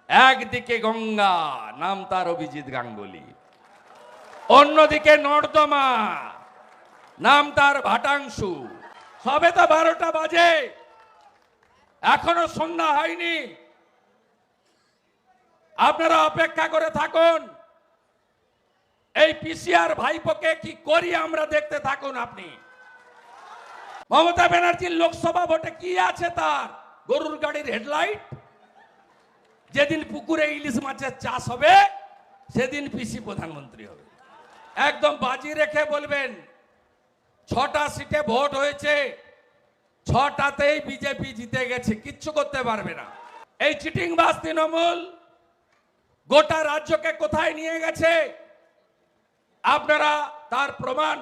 একদিকে গঙ্গা, নাম তার অভিজিৎ গাঙ্গুলি, অন্যদিকে নর্দমা, নাম তার ভাটাংশু। সবে তো 12টা বাজে, এখনো সন্ধ্যা হয়নি। আপনারা অপেক্ষা করে থাকুন, এই পিসিআর ভাইপোকে কি করি আমরা দেখতে থাকুন। আপনি মমতা ব্যানার্জির লোকসভা ভোটে কি আছে তার? গরুর গাড়ির হেডলাইট। যেদিন পুকুরে ইলিশ মাছের চাষ হবে সেদিন পিসি প্রধানমন্ত্রী হবে। একদম বাজি রেখে বলবেন 6টা সিটে ভোট হয়েছে, 6টাতেই বিজেপি জিতে গেছে, কিচ্ছু করতে পারবে না। এই চিটিংবাজ তৃণমূল গোটা রাজ্যকে কোথায় নিয়ে গেছে আপনারা তার প্রমাণ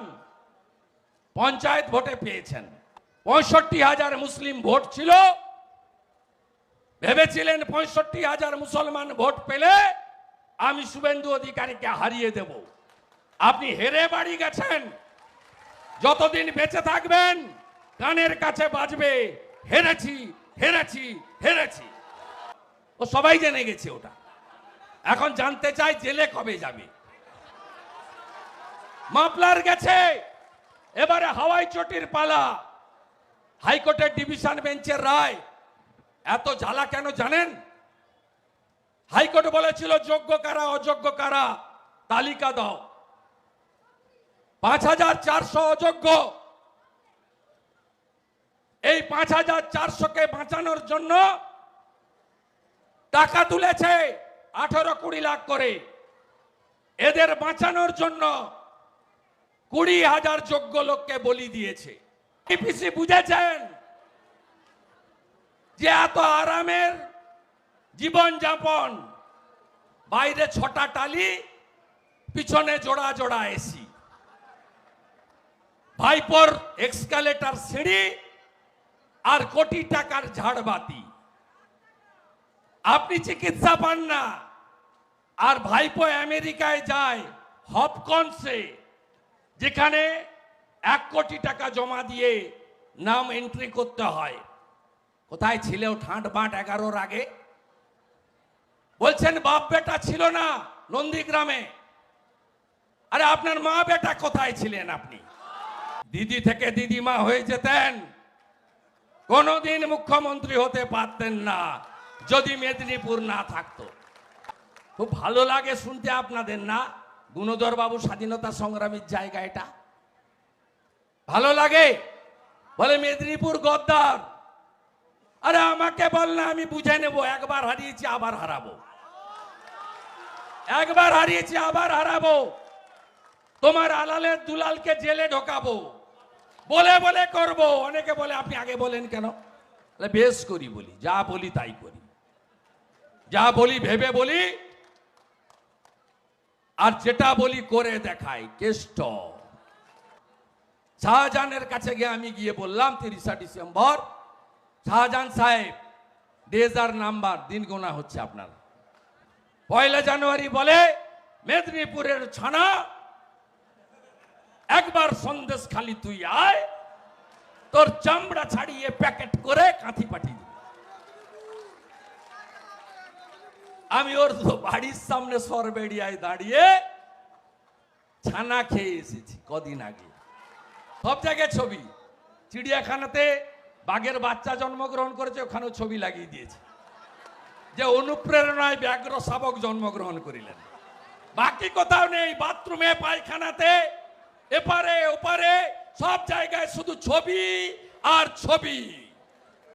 পঞ্চায়েত ভোটে পেয়েছেন। 65,000 মুসলিম ভোট ছিল, ভেবেছিলেন 65,000 মুসলমান ভোট পেলে আমি শুভেন্দু অধিকারীকে হারিয়ে দেব। আপনি হেরে বাড়ি গেছেন। যতদিন বেঁচে থাকবেন কানের কাছে বাজবে হেরেছি হেরেছি হেরেছি। ও সবাই জেনে গেছে ওটা। এখন জানতে চাই জেলে কবে যাবে। মামলার গেছে, এবারে হাওয়াই চটির পালা। হাইকোর্টের ডিভিশন বেঞ্চের রায় এত জ্বালা কেন জানেন? হাইকোর্ট বলেছিল যোগ্য কারা অযোগ্য কারা তালিকা দাও। 5,400 অযোগ্য। এই 5,400কে বাঁচানোর জন্য টাকা তুলেছে 18-20 লাখ করে। এদের বাঁচানোর জন্য 20,000 যোগ্য লোককে বলি দিয়েছে। পিসি বুঝেছেন যে এত আরামের জীবন যাপন, বাইরে 6টা টালি, পিছনে জোড়া জোড়া এসি, ভাইপোর এক্সকালেটর সিঁড়ি আর কোটি টাকার ঝাড়বাতি। আপনি চিকিৎসা পান না, আর ভাইপো আমেরিকায় যায় হপকনসে, যেখানে 1 কোটি টাকা জমা দিয়ে নাম এন্ট্রি করতে হয়। কোথায় ছিলেও ঠাঁট বাঁট 11-র আগে? বলছেন বাপ বেটা ছিল না নন্দীগ্রামে। আরে আপনার মা বেটা কোথায় ছিলেন আপনি? দিদি থেকে দিদিমা হয়ে যেতেন, কোনোদিন মুখ্যমন্ত্রী হতে পারতেন না যদি মেদিনীপুর না থাকতো। খুব ভালো লাগে শুনতে আপনাদের না? গুণধর বাবু স্বাধীনতা সংগ্রামীর জায়গা এটা ভালো লাগে? বলে মেদিনীপুর গদ্দার। আরে আমাকে বল না, আমি বুঝে নেব। একবার হারিয়েছি আবার হারাবো, একবার হারিয়েছি আবার হারাবো। তোমার আলালের দুলালকে জেলে ঢোকাবো, বলে বলে করব। অনেকে বলে আপনি আগে বলেন কেন? বেশ করি, বলি যা বলি তাই করি, যা বলি ভেবে বলি, আর যেটা বলি করে দেখাই। কেষ্ট শাহজাহানের কাছে গিয়ে আমি গিয়ে বললাম 30 ডিসেম্বর, শাহজাহান সাহেব ডেজার নাম্বার দিন গোনা হচ্ছে আপনার। 1 জানুয়ারি বলে মেদিনীপুরের ছানা, একবার সন্দেশ খালি তুই আয়, তোর চামড়া ছাড়িয়ে প্যাকেট করে কাঁথি পাঠিয়ে দিবি। আমি ওর বাড়ির সামনে সরবেড়িয়ায় দাঁড়িয়ে ছানা খেয়ে এসেছি কদিন আগে। সব জায়গায় ছবি, চিড়িয়াখানাতে বাঘের বাচ্চা জন্মগ্রহণ করেছে, ওখানেও ছবি লাগিয়ে দিয়েছে যে অনুপ্রেরণায় ব্যাঘ্র শাবক জন্মগ্রহণ করিলেন। বাকি কোথাও নেই। বাথরুমে, পায়খানাতে, এপারে ওপারে সব জায়গায় শুধু ছবি আর ছবি।